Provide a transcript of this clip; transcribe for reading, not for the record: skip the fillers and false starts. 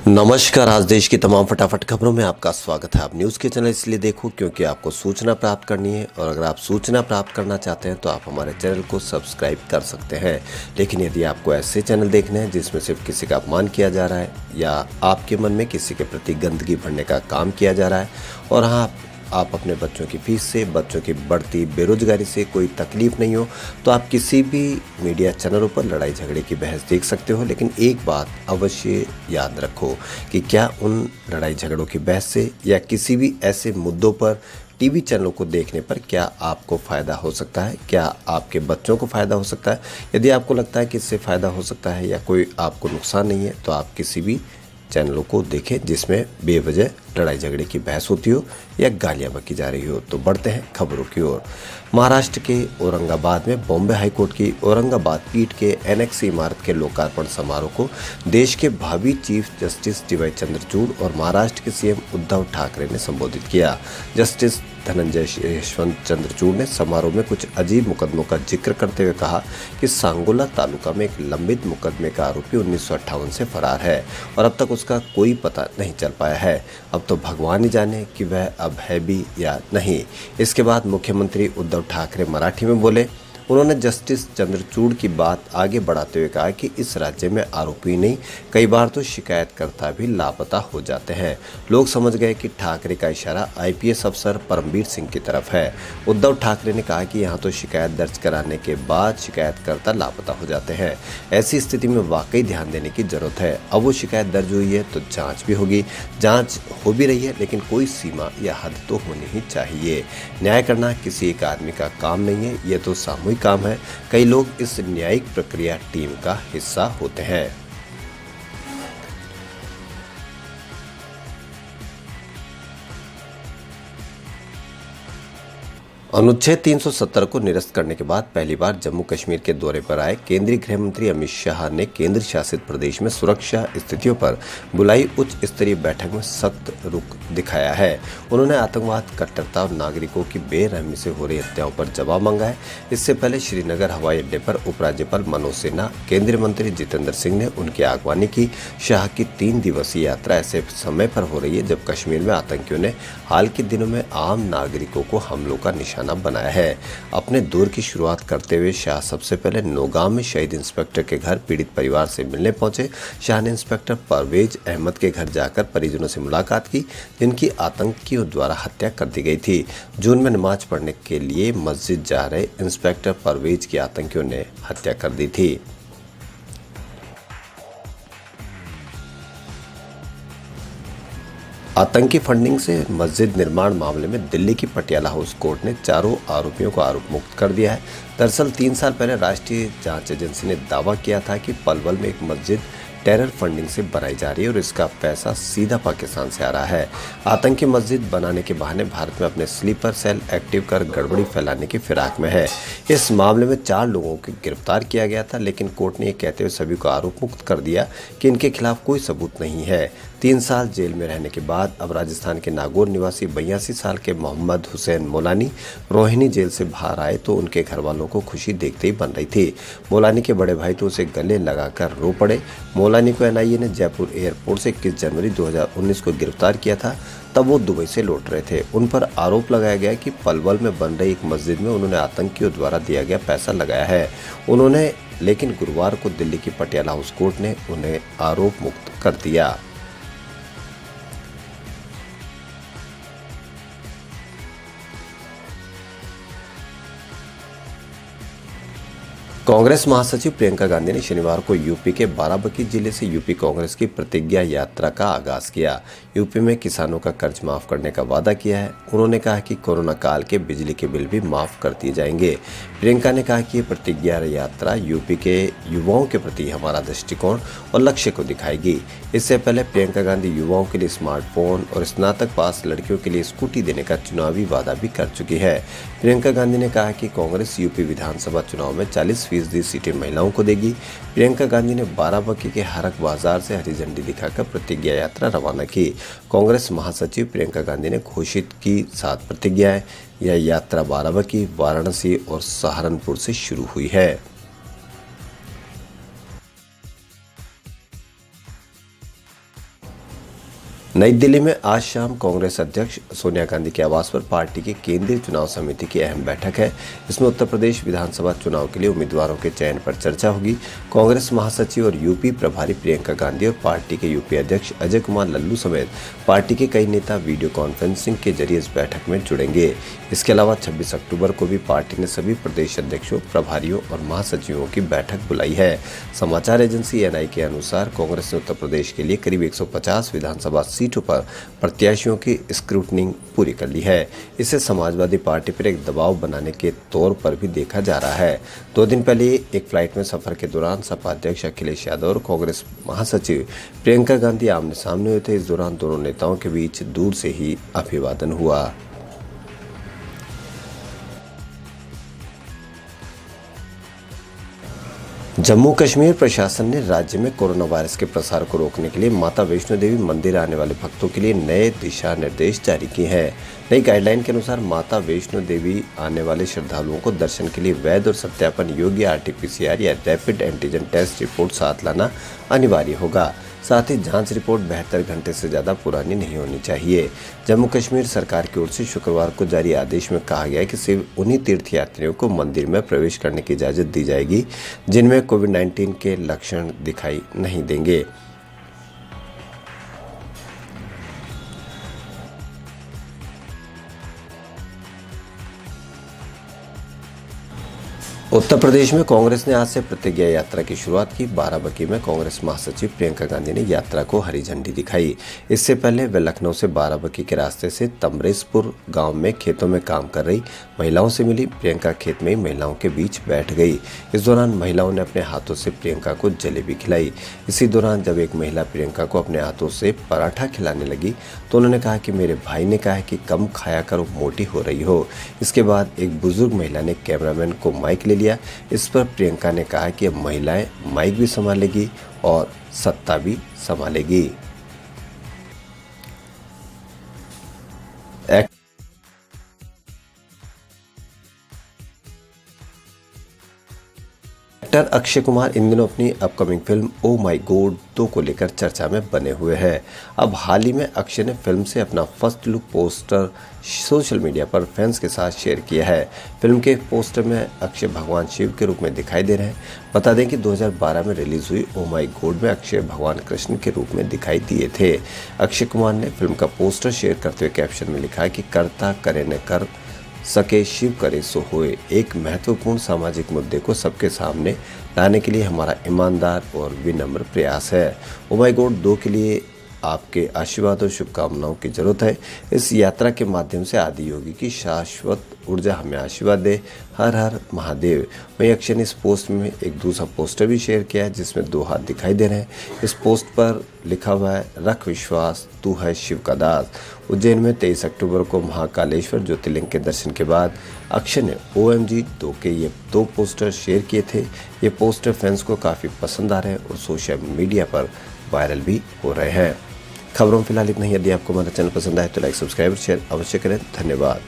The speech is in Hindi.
नमस्कार। आज देश की तमाम फटाफट खबरों में आपका स्वागत है। आप न्यूज़ के चैनल इसलिए देखो क्योंकि आपको सूचना प्राप्त करनी है, और अगर आप सूचना प्राप्त करना चाहते हैं तो आप हमारे चैनल को सब्सक्राइब कर सकते हैं। लेकिन यदि आपको ऐसे चैनल देखने हैं जिसमें सिर्फ किसी का अपमान किया जा रहा है या आपके मन में किसी के प्रति गंदगी भरने का काम किया जा रहा है, और हाँ आप अपने बच्चों की फीस से, बच्चों की बढ़ती बेरोजगारी से कोई तकलीफ नहीं हो, तो आप किसी भी मीडिया चैनलों पर लड़ाई झगड़े की बहस देख सकते हो। लेकिन एक बात अवश्य याद रखो कि क्या उन लड़ाई झगड़ों की बहस से या किसी भी ऐसे मुद्दों पर टीवी चैनलों को देखने पर क्या आपको फ़ायदा हो सकता है, क्या आपके बच्चों को फ़ायदा हो सकता है। यदि आपको लगता है कि इससे फ़ायदा हो सकता है या कोई आपको नुकसान नहीं है, तो आप किसी भी चैनलों को देखें जिसमें बेवजह लड़ाई झगड़े की बहस होती हो या गालियां बकी जा रही हो। तो बढ़ते हैं खबरों की ओर। महाराष्ट्र के औरंगाबाद में बॉम्बे हाईकोर्ट की औरंगाबाद पीठ के एनेक्स इमारत के लोकार्पण समारोह को देश के भावी chief justice D Y Chandrachud और महाराष्ट्र के सीएम उद्धव ठाकरे ने संबोधित किया। जस्टिस धनंजय यशवंत चंद्रचूड़ ने समारोह में कुछ अजीब मुकदमों का जिक्र करते हुए कहा कि सांगोला तालुका में एक लंबित मुकदमे का आरोपी 1958 से फरार है और अब तक उसका कोई पता नहीं चल पाया है। अब तो भगवान ही जाने कि वह अब है भी या नहीं। इसके बाद मुख्यमंत्री उद्धव ठाकरे मराठी में बोले। उन्होंने जस्टिस चंद्रचूड़ की बात आगे बढ़ाते हुए कहा कि इस राज्य में आरोपी नहीं, कई बार तो शिकायतकर्ता भी लापता हो जाते हैं। लोग समझ गए कि ठाकरे का इशारा आईपीएस अफसर परमबीर सिंह की तरफ है। उद्धव ठाकरे ने कहा कि यहाँ तो शिकायत दर्ज कराने के बाद शिकायतकर्ता लापता हो जाते हैं। ऐसी स्थिति में वाकई ध्यान देने की जरूरत है। अब वो शिकायत दर्ज हुई है तो जाँच भी होगी, जाँच हो भी रही है, लेकिन कोई सीमा या हद तो होनी ही चाहिए। न्याय करना किसी एक आदमी का काम नहीं है, ये तो सामूहिक काम है। कई लोग इस न्यायिक प्रक्रिया टीम का हिस्सा होते हैं। अनुच्छेद 370 को निरस्त करने के बाद पहली बार जम्मू कश्मीर के दौरे पर आए केंद्रीय गृह मंत्री अमित शाह ने केंद्र शासित प्रदेश में सुरक्षा स्थितियों पर बुलाई उच्च स्तरीय बैठक में सख्त रुख दिखाया है। उन्होंने आतंकवाद, कट्टरता और नागरिकों की बेरहमी से हो रही हत्याओं पर जवाब मांगा है। इससे पहले श्रीनगर हवाई अड्डे पर उपराज्यपाल मनोज सिन्हा, केंद्रीय मंत्री जितेंद्र सिंह ने उनकी अगवानी की। शाह की 3 दिवसीय यात्रा ऐसे समय पर हो रही है जब कश्मीर में आतंकियों ने हाल के दिनों में आम नागरिकों को हमलों का निशाना बनाया है। अपने दौर की शुरुआत करते हुए शाह सबसे पहले नौगांव में शहीद इंस्पेक्टर के घर पीड़ित परिवार से मिलने पहुंचे। शाह ने इंस्पेक्टर परवेज अहमद के घर जाकर परिजनों से मुलाकात की जिनकी आतंकियों द्वारा हत्या कर दी गई थी। जून में नमाज पढ़ने के लिए मस्जिद जा रहे इंस्पेक्टर परवेज की आतंकियों ने हत्या कर दी थी। आतंकी फंडिंग से मस्जिद निर्माण मामले में दिल्ली की पटियाला हाउस कोर्ट ने चारों आरोपियों को आरोप मुक्त कर दिया है। दरअसल 3 साल पहले राष्ट्रीय जांच एजेंसी ने दावा किया था कि पलवल में एक मस्जिद टेरर फंडिंग से बनाई जा रही है और इसका पैसा सीधा पाकिस्तान से आ रहा है। आतंकी मस्जिद बनाने के बहाने भारत में अपने स्लीपर सेल एक्टिव कर गड़बड़ी फैलाने की फिराक में है। इस मामले में 4 लोगों को गिरफ्तार किया गया था, लेकिन कोर्ट ने ये कहते हुए सभी को आरोप मुक्त कर दिया कि इनके खिलाफ कोई सबूत नहीं है। 3 साल जेल में रहने के बाद अब राजस्थान के नागौर निवासी 82 साल के मोहम्मद हुसैन मोलानी रोहिणी जेल से बाहर आए तो उनके घर वालों को खुशी देखते ही बन रही थी। मोलानी के बड़े भाई तो उसे गले लगाकर रो पड़े। मोलानी को एनआईए ने जयपुर एयरपोर्ट से 21 जनवरी 2019 को गिरफ्तार किया था। तब वो दुबई से लौट रहे थे। उन पर आरोप लगाया गया कि पलवल में बन रही एक मस्जिद में उन्होंने आतंकियों द्वारा दिया गया पैसा लगाया है। लेकिन गुरुवार को दिल्ली की पटियाला हाउस कोर्ट ने उन्हें आरोप मुक्त कर दिया। कांग्रेस महासचिव प्रियंका गांधी ने शनिवार को यूपी के बाराबंकी जिले से यूपी कांग्रेस की प्रतिज्ञा यात्रा का आगाज किया। यूपी में किसानों का कर्ज माफ करने का वादा किया है। उन्होंने कहा कि कोरोना काल के बिजली के बिल भी माफ कर दिए जाएंगे। प्रियंका ने कहा कि ये प्रतिज्ञा यात्रा यूपी के युवाओं के प्रति हमारा दृष्टिकोण और लक्ष्य को दिखाएगी। इससे पहले प्रियंका गांधी युवाओं के लिए स्मार्टफोन और स्नातक पास लड़कियों के लिए स्कूटी देने का चुनावी वादा भी कर चुकी है। प्रियंका गांधी ने कहा कि कांग्रेस यूपी विधानसभा चुनाव में 40% सीटें महिलाओं को देगी। प्रियंका गांधी ने बाराबंकी के हरक बाजार से हरी झंडी दिखाकर प्रतिज्ञा यात्रा रवाना की। कांग्रेस महासचिव प्रियंका गांधी ने घोषित की 7 प्रतिज्ञाएं। यह यात्रा बाराबंकी, वाराणसी और सहारनपुर से शुरू हुई है। नई दिल्ली में आज शाम कांग्रेस अध्यक्ष सोनिया गांधी के आवास पर पार्टी की केंद्रीय चुनाव समिति की अहम बैठक है। इसमें उत्तर प्रदेश विधानसभा चुनाव के लिए उम्मीदवारों के चयन पर चर्चा होगी। कांग्रेस महासचिव और यूपी प्रभारी प्रियंका गांधी और पार्टी के यूपी अध्यक्ष अजय कुमार लल्लू समेत पार्टी के कई नेता वीडियो कॉन्फ्रेंसिंग के जरिए इस बैठक में जुड़ेंगे। इसके अलावा 26 अक्टूबर को भी पार्टी ने सभी प्रदेश अध्यक्षों, प्रभारियों और महासचिवों की बैठक बुलाई है। समाचार एजेंसी एएनआई के अनुसार कांग्रेस ने उत्तर प्रदेश के लिए करीब 150 विधानसभा सीटों पर प्रत्याशियों की स्क्रूटनिंग पूरी कर ली है। इसे समाजवादी पार्टी पर एक दबाव बनाने के तौर पर भी देखा जा रहा है। 2 दिन पहले एक फ्लाइट में सफर के दौरान सपा अध्यक्ष अखिलेश यादव और कांग्रेस महासचिव प्रियंका गांधी आमने सामने हुए थे। इस दौरान दोनों नेताओं के बीच दूर से ही अभिवादन हुआ। जम्मू कश्मीर प्रशासन ने राज्य में कोरोना वायरस के प्रसार को रोकने के लिए माता वैष्णो देवी मंदिर आने वाले भक्तों के लिए नए दिशा निर्देश जारी किए हैं। नई गाइडलाइन के अनुसार माता वैष्णो देवी आने वाले श्रद्धालुओं को दर्शन के लिए वैध और सत्यापन योग्य RT-PCR या रैपिड एंटीजन टेस्ट रिपोर्ट साथ लाना अनिवार्य होगा। साथ ही जांच रिपोर्ट 72 घंटे से ज़्यादा पुरानी नहीं होनी चाहिए। जम्मू कश्मीर सरकार की ओर से शुक्रवार को जारी आदेश में कहा गया है कि सिर्फ उन्हीं तीर्थयात्रियों को मंदिर में प्रवेश करने की इजाज़त दी जाएगी जिनमें कोविड-19 के लक्षण दिखाई नहीं देंगे। उत्तर प्रदेश में कांग्रेस ने आज से प्रतिज्ञा यात्रा की शुरुआत की। बाराबंकी में कांग्रेस महासचिव प्रियंका गांधी ने यात्रा को हरी झंडी दिखाई। इससे पहले वे लखनऊ से बाराबंकी के रास्ते से तमरेजपुर गांव में खेतों में काम कर रही महिलाओं से मिली। प्रियंका खेत में महिलाओं के बीच बैठ गई। इस दौरान महिलाओं ने अपने हाथों से प्रियंका को जलेबी खिलाई। इसी दौरान जब एक महिला प्रियंका को अपने हाथों से पराठा खिलाने लगी तो उन्होंने कहा कि मेरे भाई ने कहा है कि कम खाया कर मोटी हो रही हो। इसके बाद एक बुजुर्ग महिला ने कैमरामैन को माइक ले लिया। इस पर प्रियंका ने कहा कि अब महिलाएं माइक भी संभालेगी और सत्ता भी संभालेगी। एक्टर अक्षय कुमार इन दिनों अपनी अपकमिंग फिल्म ओ माई गॉड 2 को लेकर चर्चा में बने हुए हैं। अब हाल ही में अक्षय ने फिल्म से अपना first look poster social media पर फैंस के साथ शेयर किया है। फिल्म के पोस्टर में अक्षय भगवान शिव के रूप में दिखाई दे रहे हैं। बता दें कि 2012 में रिलीज हुई ओ माई गॉड में अक्षय भगवान कृष्ण के रूप में दिखाई दिए थे। अक्षय कुमार ने फिल्म का पोस्टर शेयर करते हुए कैप्शन में लिखा है कि करता करे न कर सके शिव करे सो होए। एक महत्वपूर्ण सामाजिक मुद्दे को सबके सामने लाने के लिए हमारा ईमानदार और विनम्र प्रयास है। ओ माई गॉड 2 के लिए आपके आशीर्वाद और शुभकामनाओं की जरूरत है। इस यात्रा के माध्यम से आदि योगी की शाश्वत ऊर्जा हमें आशीर्वाद दे। हर हर महादेव। वहीं अक्षय ने इस पोस्ट में एक दूसरा पोस्टर भी शेयर किया है जिसमें 2 हाथ दिखाई दे रहे हैं। इस पोस्ट पर लिखा हुआ है, रख विश्वास तू है शिव का दास। उज्जैन में 23 अक्टूबर को महाकालेश्वर ज्योतिर्लिंग के दर्शन के बाद अक्षय ने OMG 2 के ये 2 पोस्टर शेयर किए थे। ये पोस्टर फैंस को काफ़ी पसंद आ रहे हैं और सोशल मीडिया पर वायरल भी हो रहे हैं। खबरों में फिलहाल इतना ही। यदि आपको हमारा चैनल पसंद आए तो लाइक, सब्सक्राइब और शेयर अवश्य करें। धन्यवाद।